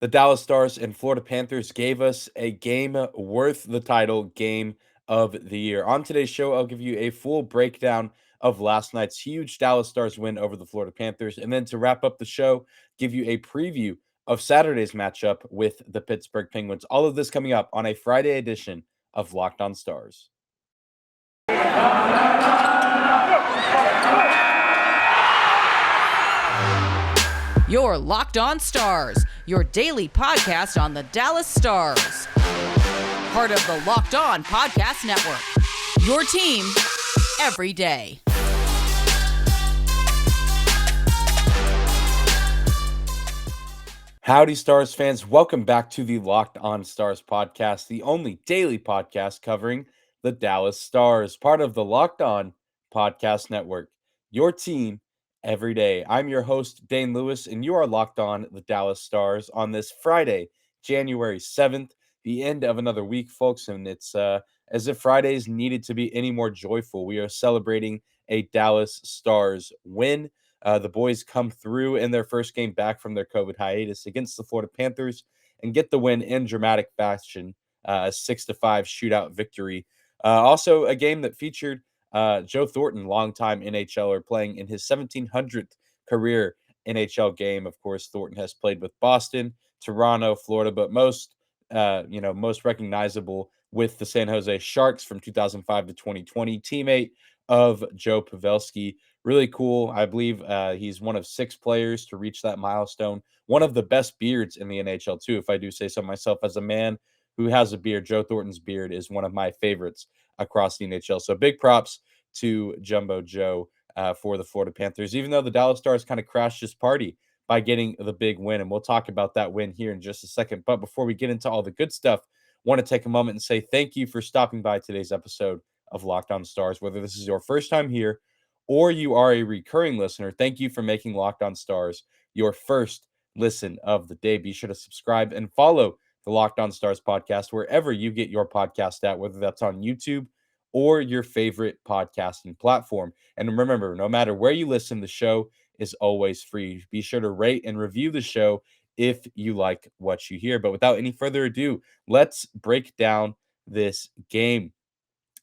The Dallas Stars and Florida Panthers gave us a game worth the title game of the year. On today's show, I'll give you a full breakdown of last night's huge Dallas Stars win over the Florida Panthers. And then to wrap up the show, give you a preview of Saturday's matchup with the Pittsburgh Penguins. All of this coming up on a Friday edition of Locked On Stars. Your Locked On Stars, your daily podcast on the Dallas Stars. Part of the Locked On Podcast Network. Your team every day. Howdy, Stars fans. Welcome back to the Locked On Stars podcast, the only daily podcast covering the Dallas Stars, part of the Locked On Podcast Network. Your team every day. I'm your host, Dane Lewis, and you are locked on the Dallas Stars on this Friday, January 7th, the end of another week, folks. And it's as if Fridays needed to be any more joyful. We are celebrating a Dallas Stars win. The boys come through in their first game back from their COVID hiatus against the Florida Panthers and get the win in dramatic fashion, a 6-5 shootout victory. Also, a game that featured Joe Thornton, longtime NHLer, playing in his 1700th career NHL game. Of course, Thornton has played with Boston, Toronto, Florida, but most recognizable with the San Jose Sharks from 2005 to 2020, teammate of Joe Pavelski. Really cool. I believe he's one of 6 players to reach that milestone. One of the best beards in the NHL, too, if I do say so myself. As a man who has a beard, Joe Thornton's beard is one of my favorites across the NHL. So big props to Jumbo Joe for the Florida Panthers, even though the Dallas Stars kind of crashed this party by getting the big win. And we'll talk about that win here in just a second. But before we get into all the good stuff, want to take a moment and say thank you for stopping by today's episode of Locked On Stars. Whether this is your first time here or you are a recurring listener, thank you for making Locked On Stars your first listen of the day. Be sure to subscribe and follow the Locked On Stars podcast wherever you get your podcast at, whether that's on YouTube or your favorite podcasting platform. And remember, no matter where you listen, the show is always free. Be sure to rate and review the show if you like what you hear. But without any further ado, let's break down this game.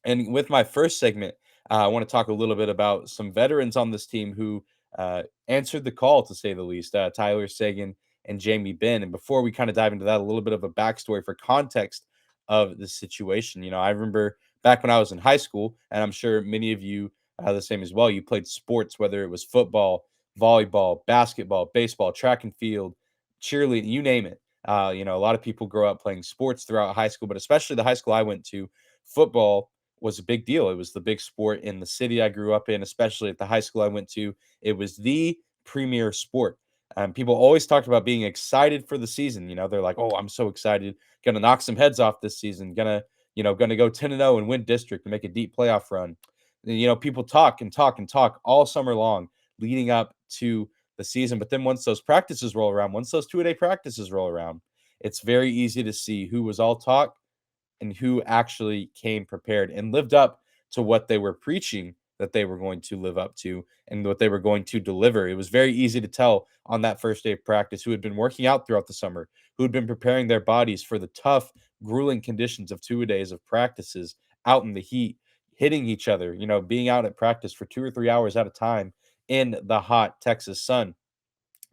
And with my first segment, I want to talk a little bit about some veterans on this team who answered the call, to say the least. Tyler Seguin and Jamie Benn. And before we kind of dive into that, a little bit of a backstory for context of the situation. I remember back when I was in high school, and I'm sure many of you are the same as well. You played sports, whether it was football, volleyball, basketball, baseball, track and field, cheerleading, you name it. A lot of people grow up playing sports throughout high school, but especially the high school I went to, football was a big deal. It was the big sport in the city I grew up in, especially at the high school I went to. It was the premier sport. People always talked about being excited for the season. They're like, "Oh, I'm so excited! Gonna knock some heads off this season. Gonna go 10-0 and win district and make a deep playoff run." People talk and talk and talk all summer long leading up to the season. But then once those practices roll around, once those 2-a-day practices roll around, it's very easy to see who was all talk and who actually came prepared and lived up to what they were preaching that they were going to live up to and what they were going to deliver. It was very easy to tell on that first day of practice who had been working out throughout the summer, who had been preparing their bodies for the tough, grueling conditions of 2 days of practices out in the heat, hitting each other, being out at practice for 2 or 3 hours at a time in the hot Texas sun.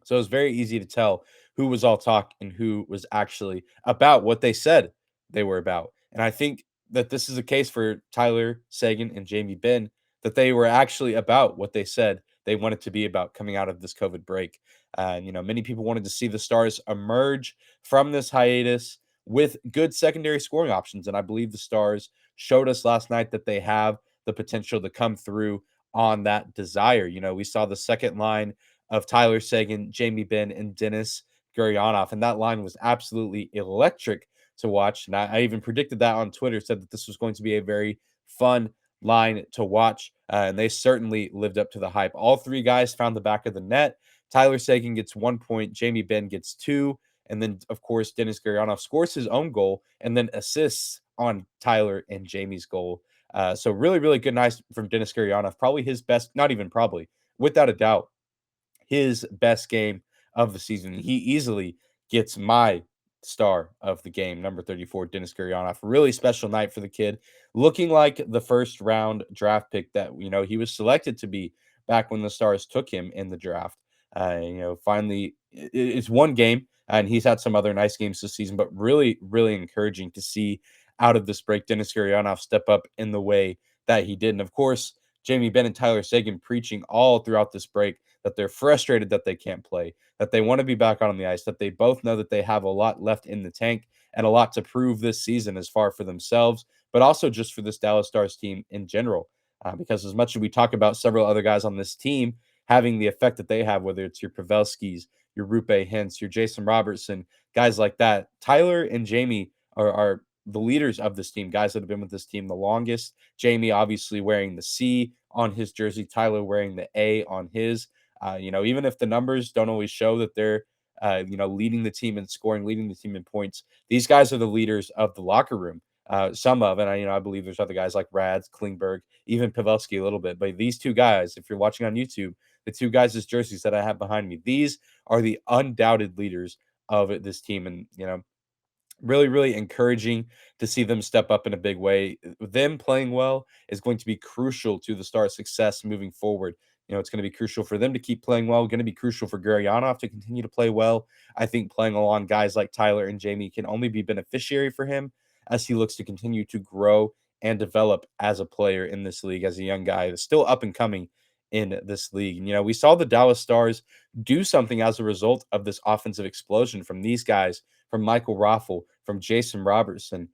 So it was very easy to tell who was all talk and who was actually about what they said they were about. And I think that this is a case for Tyler Seguin and Jamie Benn, that they were actually about what they said they wanted to be about coming out of this COVID break. Many people wanted to see the Stars emerge from this hiatus with good secondary scoring options. And I believe the Stars showed us last night that they have the potential to come through on that desire. We saw the second line of Tyler Seguin, Jamie Benn, and Denis Gurianov, and that line was absolutely electric to watch. And I even predicted that on Twitter, said that this was going to be a very fun line to watch. And they certainly lived up to the hype. All 3 guys found the back of the net. Tyler Seguin gets 1 point, Jamie Benn gets 2. And then, of course, Denis Gurianov scores his own goal and then assists on Tyler and Jamie's goal. So really, really good night from Denis Gurianov. Probably his best, not even probably, without a doubt, his best game of the season. He easily gets my star of the game, number 34, Denis Gurianov. Really special night for the kid, looking like the first round draft pick that, he was selected to be back when the Stars took him in the draft. Finally, it's one game, and he's had some other nice games this season, but really, really encouraging to see out of this break Denis Gurianov step up in the way that he did. And of course, Jamie Benn and Tyler Seguin preaching all throughout this break that they're frustrated that they can't play, that they want to be back on the ice, that they both know that they have a lot left in the tank and a lot to prove this season as far for themselves, but also just for this Dallas Stars team in general. Because as much as we talk about several other guys on this team having the effect that they have, whether it's your Pavelskis, your Rupe Hintz, your Jason Robertson, guys like that, Tyler and Jamie are the leaders of this team, guys that have been with this team the longest. Jamie obviously wearing the C on his jersey, Tyler wearing the A on his. Even if the numbers don't always show that they're, leading the team in scoring, leading the team in points, these guys are the leaders of the locker room. Some of, and I believe there's other guys like Rads, Klingberg, even Pavelski a little bit. But these two guys, if you're watching on YouTube, the two guys' jerseys that I have behind me, these are the undoubted leaders of this team. And, really, really encouraging to see them step up in a big way. Them playing well is going to be crucial to the Stars' success moving forward. It's going to be crucial for them to keep playing well, going to be crucial for Gurianov to continue to play well. I think playing along guys like Tyler and Jamie can only be beneficiary for him as he looks to continue to grow and develop as a player in this league, as a young guy that's still up and coming in this league. And, we saw the Dallas Stars do something as a result of this offensive explosion from these guys, from Michael Raffl, from Jason Robertson.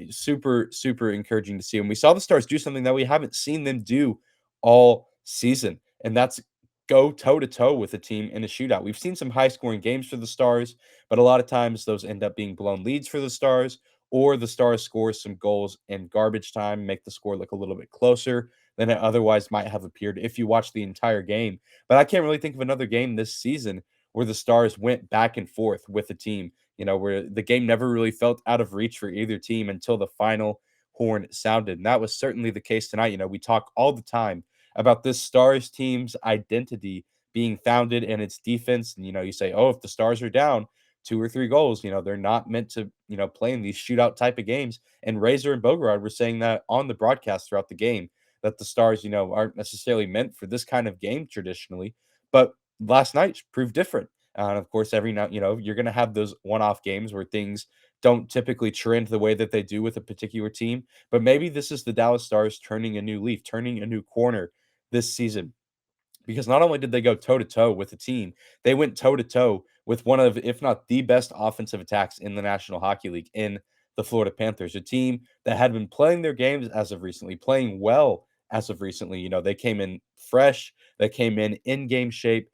Super, super encouraging to see. And we saw the Stars do something that we haven't seen them do all season, and that's go toe-to-toe with a team in a shootout. We've seen some high-scoring games for the Stars, but a lot of times those end up being blown leads for the Stars, or the Stars score some goals in garbage time, make the score look a little bit closer than it otherwise might have appeared if you watch the entire game. But I can't really think of another game this season where the Stars went back and forth with the team, where the game never really felt out of reach for either team until the final horn sounded. And that was certainly the case tonight. We talk all the time about this Stars team's identity being founded in its defense. And, you say, oh, if the Stars are down 2 or 3 goals, they're not meant to, play in these shootout type of games. And Razor and Bogorod were saying that on the broadcast throughout the game, that the Stars, aren't necessarily meant for this kind of game traditionally. But last night proved different. And of course, every night, you're going to have those one-off games where things don't typically trend the way that they do with a particular team. But maybe this is the Dallas Stars turning a new leaf, turning a new corner this season. Because not only did they go toe-to-toe with the team, they went toe-to-toe with one of, if not the best offensive attacks in the National Hockey League in the Florida Panthers, a team that had been playing their games as of recently, playing well as of recently. They came in fresh, they came in game shape.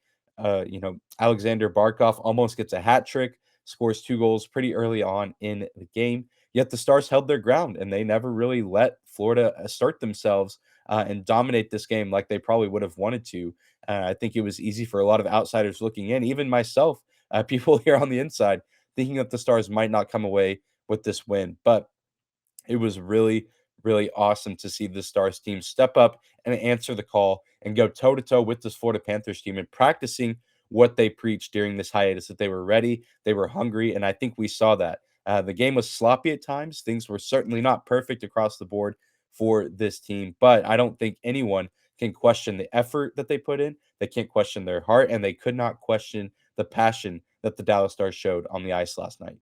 Alexander Barkov almost gets a hat trick, scores 2 goals pretty early on in the game. Yet the Stars held their ground, and they never really let Florida assert themselves and dominate this game like they probably would have wanted to. I think it was easy for a lot of outsiders looking in, even myself, people here on the inside, thinking that the Stars might not come away with this win. But it was really, really awesome to see the Stars team step up and answer the call and go toe-to-toe with this Florida Panthers team and practicing what they preached during this hiatus, that they were ready, they were hungry, and I think we saw that. The game was sloppy at times. Things were certainly not perfect across the board for this team, but I don't think anyone can question the effort that they put in. They can't question their heart, and they could not question the passion that the Dallas Stars showed on the ice last night.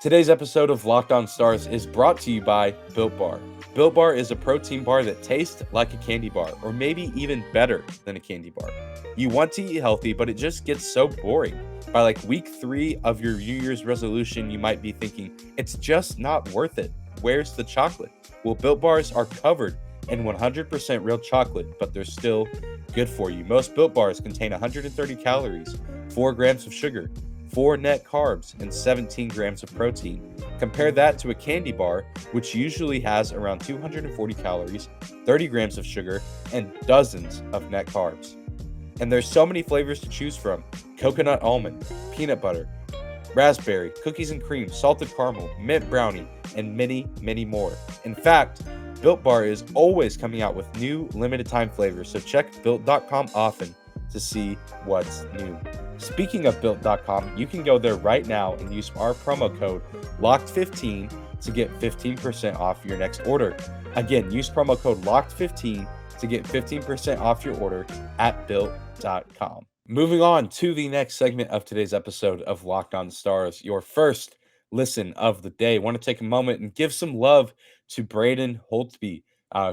Today's episode of Locked On Stars is brought to you by Built Bar. Built Bar is a protein bar that tastes like a candy bar, or maybe even better than a candy bar. You want to eat healthy, but it just gets so boring. By like week 3 of your New Year's resolution, you might be thinking, it's just not worth it. Where's the chocolate? Well, Built Bars are covered in 100% real chocolate, but they're still good for you. Most Built Bars contain 130 calories, 4 grams of sugar, 4 net carbs, and 17 grams of protein. Compare that to a candy bar, which usually has around 240 calories, 30 grams of sugar, and dozens of net carbs. And there's so many flavors to choose from: coconut almond, peanut butter, raspberry, cookies and cream, salted caramel, mint brownie, and many, many more. In fact, Built Bar is always coming out with new limited time flavors, so check Built.com often to see what's new. Speaking of Built.com, you can go there right now and use our promo code LOCKED15 to get 15% off your next order. Again, use promo code LOCKED15 to get 15% off your order at Built.com. Moving on to the next segment of today's episode of Locked On Stars, your first listen of the day. I want to take a moment and give some love to Braden Holtby,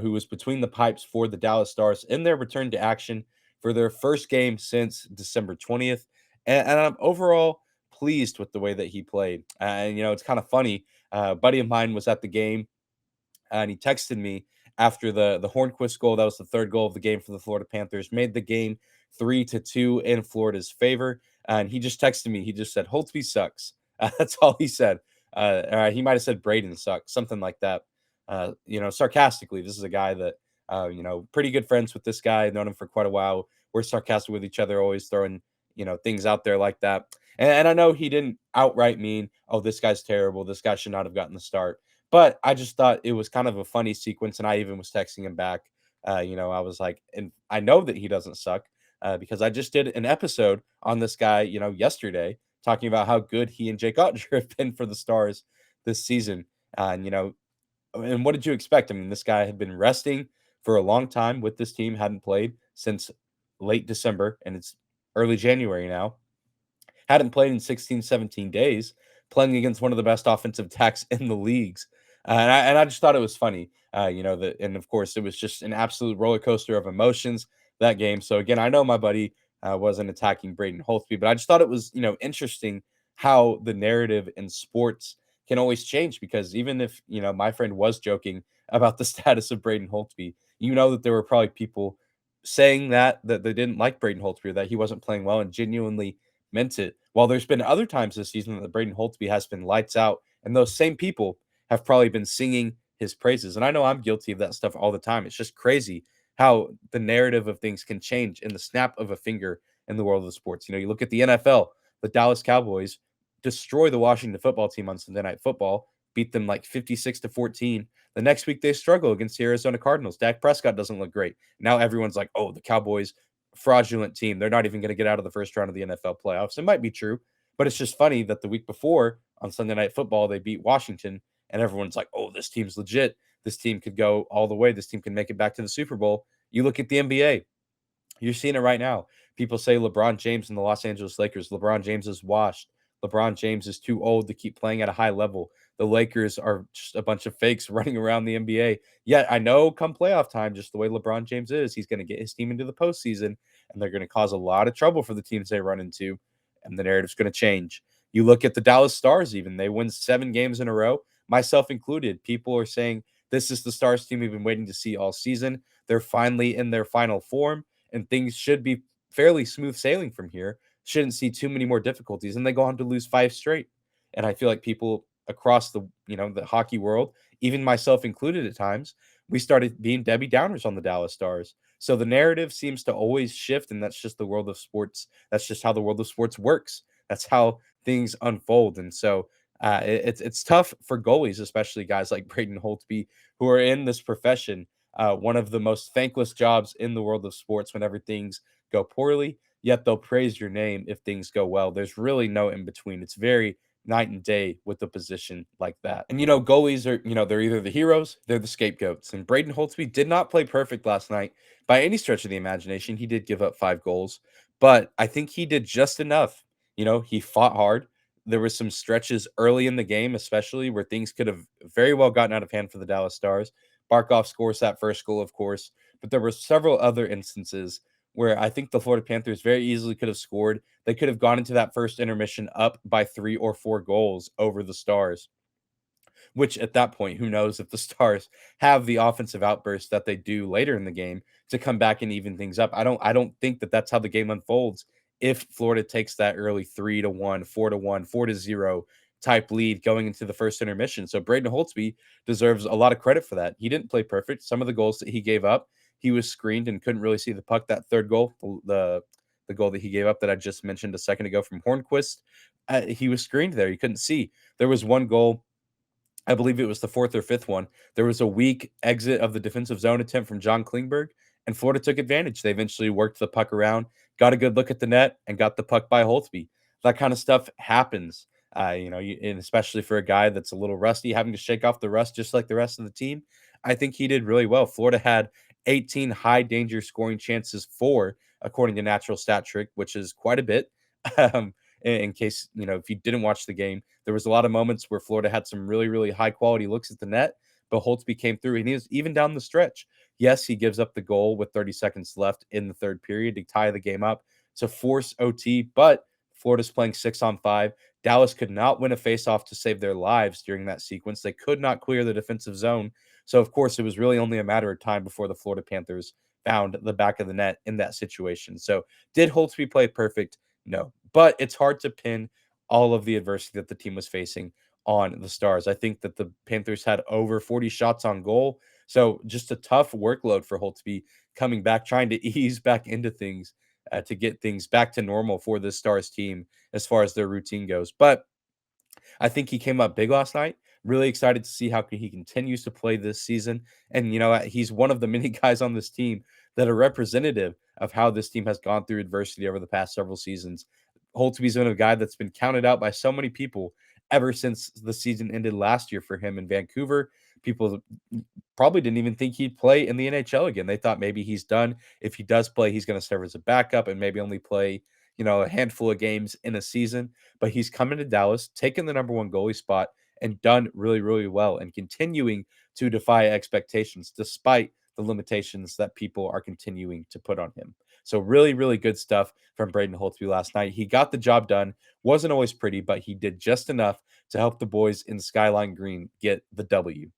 who was between the pipes for the Dallas Stars in their return to action for their first game since December 20th. And I'm overall pleased with the way that he played. And, it's kind of funny. A buddy of mine was at the game and he texted me after the Hornquist goal. That was the third goal of the game for the Florida Panthers. Made the game 3-2 in Florida's favor. And he just texted me. He just said, Holtby sucks. That's all he said. He might have said Braden sucks, something like that. Sarcastically. This is a guy that, pretty good friends with this guy. I've known him for quite a while. We're sarcastic with each other, always throwing, things out there like that. And I know he didn't outright mean, oh, this guy's terrible. This guy should not have gotten the start. But I just thought it was kind of a funny sequence. And I even was texting him back. I was like, and I know that he doesn't suck because I just did an episode on this guy, yesterday, talking about how good he and Jake Oettinger have been for the Stars this season. And what did you expect? I mean, this guy had been resting for a long time with this team, hadn't played since late December, and it's early January now. Hadn't played in 16, 17 days, playing against one of the best offensive attacks in the leagues. And I just thought it was funny, and of course, it was just an absolute roller coaster of emotions that game. So again, I know my buddy wasn't attacking Braden Holtby, but I just thought it was, interesting how the narrative in sports can always change because even if, my friend was joking about the status of Braden Holtby, that there were probably people saying that they didn't like Braden Holtby or that he wasn't playing well and genuinely meant it. While there's been other times this season that Braden Holtby has been lights out, and those same people have probably been singing his praises. And I know I'm guilty of that stuff all the time. It's just crazy how the narrative of things can change in the snap of a finger in the world of sports. You look at the NFL, the Dallas Cowboys destroy the Washington football team on Sunday Night Football, beat them like 56-14. The next week they struggle against the Arizona Cardinals. Dak Prescott doesn't look great. Now everyone's like, oh, the Cowboys, fraudulent team. They're not even going to get out of the first round of the NFL playoffs. It might be true, but it's just funny that the week before on Sunday Night Football, they beat Washington and everyone's like, oh, this team's legit. This team could go all the way. This team can make it back to the Super Bowl. You look at the NBA, you're seeing it right now. People say LeBron James and the Los Angeles Lakers. LeBron James is washed. LeBron James is too old to keep playing at a high level. The Lakers are just a bunch of fakes running around the NBA. Yet I know come playoff time, just the way LeBron James is, he's going to get his team into the postseason, and they're going to cause a lot of trouble for the teams they run into, and the narrative's going to change. You look at the Dallas Stars even. They win 7 games in a row, myself included. People are saying this is the Stars team we've been waiting to see all season. They're finally in their final form, and things should be fairly smooth sailing from here. Shouldn't see too many more difficulties, and they go on to lose 5 straight. And I feel like people across the the hockey world, even myself included at times, we started being Debbie Downers on the Dallas Stars. So the narrative seems to always shift, and that's just the world of sports. That's just how the world of sports works. That's how things unfold. And so it's tough for goalies, especially guys like Braden Holtby, who are in this profession, one of the most thankless jobs in the world of sports whenever things go poorly, yet they'll praise your name if things go well. There's really no in between. It's very night and day with a position like that. And goalies are, they're either the heroes, they're the scapegoats. And Braden Holtby did not play perfect last night by any stretch of the imagination. He did give up 5 goals, but I think he did just enough. He fought hard. There were some stretches early in the game, especially where things could have very well gotten out of hand for the Dallas Stars. Barkov scores that first goal, of course, but there were several other instances where I think the Florida Panthers very easily could have scored. They could have gone into that first intermission up by 3 or 4 goals over the Stars, which at that point, who knows if the Stars have the offensive outburst that they do later in the game to come back and even things up. I don't think that that's how the game unfolds if Florida takes that early 3-1, 4-1, 4-0 type lead going into the first intermission. So Braden Holtby deserves a lot of credit for that. He didn't play perfect. Some of the goals that he gave up, he was screened and couldn't really see the puck. That third goal, the goal that he gave up that I just mentioned a second ago from Hornquist, he was screened there. He couldn't see. There was one goal I believe it was the fourth or fifth one. There was a weak exit of the defensive zone attempt from John Klingberg, and Florida took advantage. They eventually worked the puck around, got a good look at the net, and got the puck by Holtby. That kind of stuff happens, and especially for a guy that's a little rusty, having to shake off the rust just like the rest of the team. I think he did really well. Florida had 18 high danger scoring chances for, according to Natural Stat Trick, which is quite a bit. Um, in case, if you didn't watch the game, there was a lot of moments where Florida had some really, really high quality looks at the net, but Holtby came through and he was even down the stretch. Yes, he gives up the goal with 30 seconds left in the third period to tie the game up to force OT, but Florida's playing 6-on-5. Dallas could not win a faceoff to save their lives during that sequence. They could not clear the defensive zone. So, of course, it was really only a matter of time before the Florida Panthers found the back of the net in that situation. So, did Holtby play perfect? No, but it's hard to pin all of the adversity that the team was facing on the Stars. I think that the Panthers had over 40 shots on goal. So just a tough workload for Holtby coming back, trying to ease back into things to get things back to normal for this Stars team as far as their routine goes. But I think he came up big last night. Really excited to see how he continues to play this season. And, he's one of the many guys on this team that are representative of how this team has gone through adversity over the past several seasons. Holtby's been a guy that's been counted out by so many people ever since the season ended last year for him in Vancouver. People probably didn't even think he'd play in the NHL again. They thought maybe he's done. If he does play, he's going to serve as a backup and maybe only play, a handful of games in a season. But he's coming to Dallas, taken the number one goalie spot, and done really, really well and continuing to defy expectations despite the limitations that people are continuing to put on him. So really, really good stuff from Braden Holtby last night. He got the job done. Wasn't always pretty, but he did just enough to help the boys in Skyline Green get the W.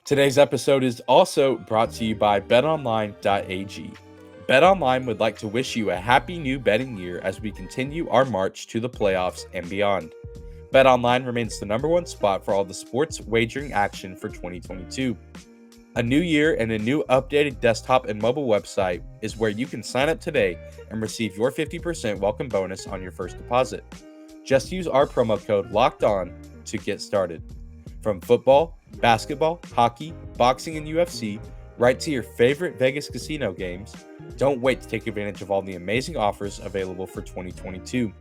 Today's episode is also brought to you by BetOnline.ag. BetOnline would like to wish you a happy new betting year as we continue our march to the playoffs and beyond. BetOnline remains the number one spot for all the sports wagering action for 2022. A new year and a new updated desktop and mobile website is where you can sign up today and receive your 50% welcome bonus on your first deposit. Just use our promo code LOCKEDON to get started. From football, basketball, hockey, boxing, and UFC, right to your favorite Vegas casino games, don't wait to take advantage of all the amazing offers available for 2022.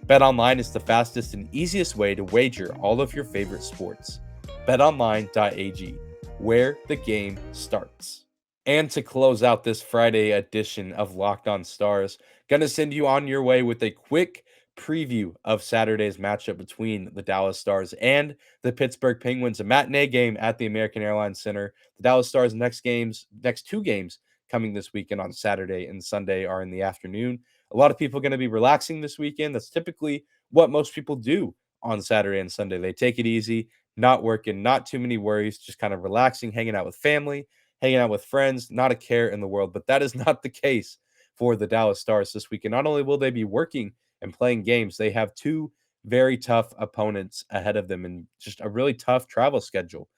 BetOnline is the fastest and easiest way to wager all of your favorite sports. BetOnline.ag, where the game starts. And to close out this Friday edition of Locked On Stars, going to send you on your way with a quick preview of Saturday's matchup between the Dallas Stars and the Pittsburgh Penguins, a matinee game at the American Airlines Center. The Dallas Stars' next two games coming this weekend on Saturday and Sunday are in the afternoon. A lot of people are going to be relaxing this weekend. That's typically what most people do on Saturday and Sunday. They take it easy, not working, not too many worries, just kind of relaxing, hanging out with family, hanging out with friends, not a care in the world. But that is not the case for the Dallas Stars this weekend. Not only will they be working and playing games, they have two very tough opponents ahead of them and just a really tough travel schedule.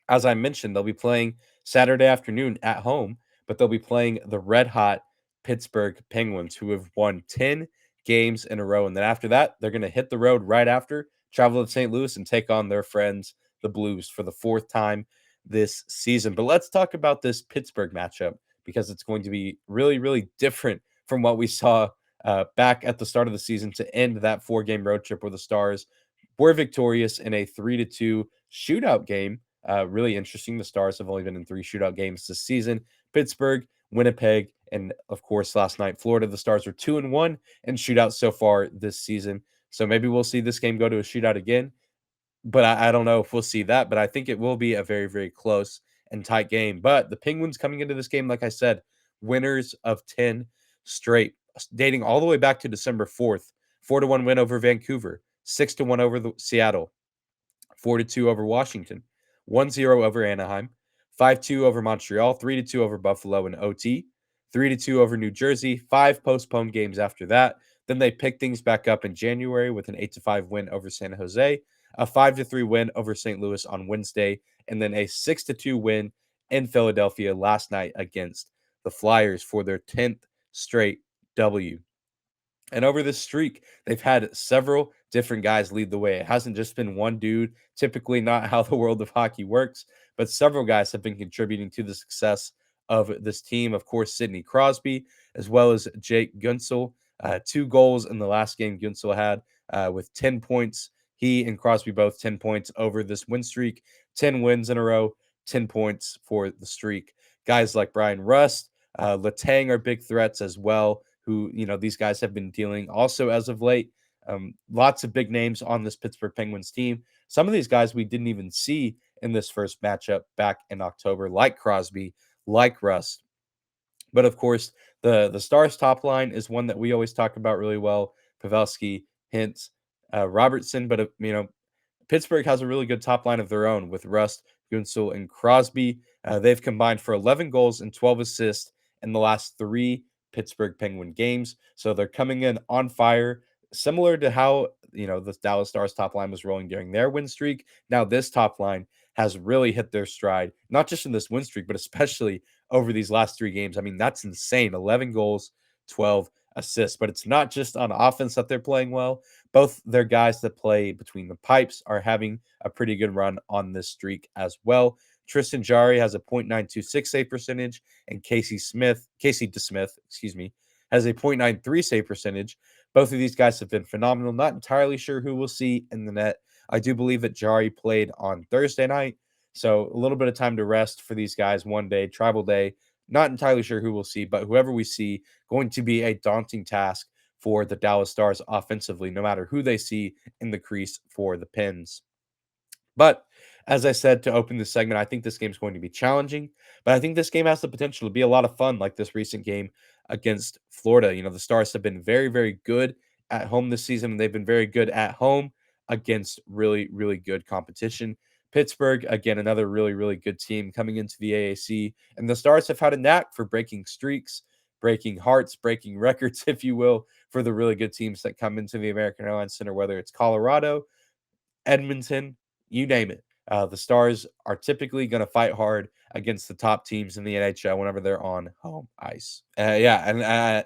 As I mentioned, they'll be playing Saturday afternoon at home, but they'll be playing the red hot Pittsburgh Penguins, who have won 10 games in a row. And then after that, they're going to hit the road right after, travel to St. Louis, and take on their friends, the Blues, for the fourth time this season. But let's talk about this Pittsburgh matchup because it's going to be really, really different from what we saw back at the start of the season to end that 4-game road trip where the Stars were victorious in a 3-2 shootout game. Really interesting. The Stars have only been in 3 shootout games this season. Pittsburgh, Winnipeg, and of course, last night, Florida. The Stars are 2-1 in shootouts so far this season. So maybe we'll see this game go to a shootout again. But I don't know if we'll see that. But I think it will be a very, very close and tight game. But the Penguins coming into this game, like I said, winners of 10 straight, dating all the way back to December 4th. 4-1 win over Vancouver, 6-1 over Seattle, 4-2 over Washington, 1-0 over Anaheim, 5-2 over Montreal, 3-2 over Buffalo in OT, 3-2 over New Jersey, 5 postponed games after that. Then they picked things back up in January with an 8-5 win over San Jose, a 5-3 win over St. Louis on Wednesday, and then a 6-2 win in Philadelphia last night against the Flyers for their 10th straight W. And over this streak, they've had several different guys lead the way. It hasn't just been one dude, typically not how the world of hockey works, but several guys have been contributing to the success of this team. Of course, Sidney Crosby, as well as Jake Guentzel. 2 goals in the last game Guentzel had with 10 points. He and Crosby both 10 points over this win streak, 10 wins in a row, 10 points for the streak. Guys like Brian Rust, Letang are big threats as well, who, these guys have been dealing also as of late. Lots of big names on this Pittsburgh Penguins team. Some of these guys we didn't even see in this first matchup back in October, like Crosby, like Rust. But of course, the Stars top line is one that we always talk about really well. Pavelski, Hintz, Robertson, but Pittsburgh has a really good top line of their own with Rust, Guentzel, and Crosby. They've combined for 11 goals and 12 assists in the last 3 Pittsburgh Penguin games. So they're coming in on fire, similar to how, the Dallas Stars top line was rolling during their win streak. Now this top line has really hit their stride, not just in this win streak, but especially over these last 3 games. I mean, that's insane. 11 goals, 12 assists. But it's not just on offense that they're playing well. Both their guys that play between the pipes are having a pretty good run on this streak as well. Tristan Jarry has a .926 save percentage, and Casey DeSmith, has a .93 save percentage. Both of these guys have been phenomenal. Not entirely sure who we'll see in the net. I do believe that Jarry played on Thursday night, so a little bit of time to rest for these guys. One day, tribal day. Not entirely sure who we'll see, but whoever we see, going to be a daunting task for the Dallas Stars offensively, no matter who they see in the crease for the Pens. But as I said to open this segment, I think this game is going to be challenging, but I think this game has the potential to be a lot of fun, like this recent game against Florida. The Stars have been very, very good at home this season, and they've been very good at home against really, really good competition. Pittsburgh, again, another really, really good team coming into the AAC, and the Stars have had a knack for breaking streaks, breaking hearts, breaking records, if you will, for the really good teams that come into the American Airlines Center, whether it's Colorado, Edmonton, you name it. The Stars are typically going to fight hard against the top teams in the NHL whenever they're on home ice. And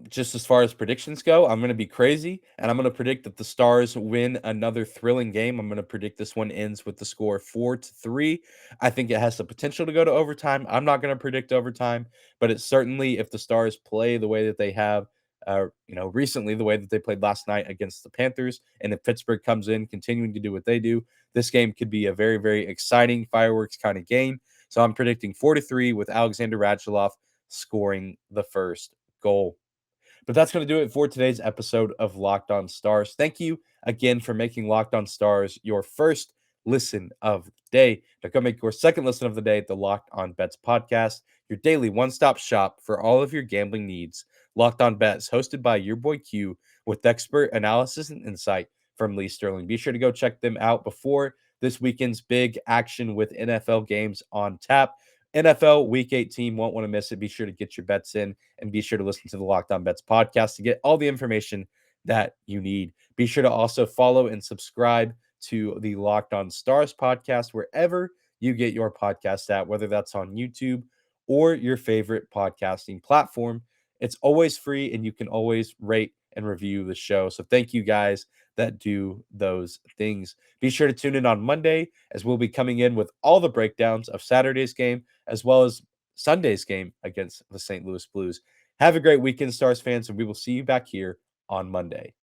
just as far as predictions go, I'm going to be crazy, and I'm going to predict that the Stars win another thrilling game. I'm going to predict this one ends with the score 4-3. I think it has the potential to go to overtime. I'm not going to predict overtime, but it's certainly, if the Stars play the way that they have, recently, the way that they played last night against the Panthers, and if Pittsburgh comes in continuing to do what they do, this game could be a very, very exciting fireworks kind of game. So I'm predicting 4-3 with Alexander Radulov scoring the first goal. But that's going to do it for today's episode of Locked On Stars. Thank you again for making Locked On Stars your first listen of the day. Now go make your second listen of the day at the Locked On Bets podcast, your daily one-stop shop for all of your gambling needs. Locked On Bets, hosted by your boy Q, with expert analysis and insight from Lee Sterling. Be sure to go check them out before this weekend's big action with NFL games on tap. NFL Week 18, won't want to miss it. Be sure to get your bets in, and be sure to listen to the Locked On Bets podcast to get all the information that you need. Be sure to also follow and subscribe to the Locked On Stars podcast wherever you get your podcast at, whether that's on YouTube or your favorite podcasting platform. It's always free, and you can always rate and review the show. So thank you guys that do those things. Be sure to tune in on Monday, as we'll be coming in with all the breakdowns of Saturday's game as well as Sunday's game against the St. Louis Blues. Have a great weekend, Stars fans, and we will see you back here on Monday.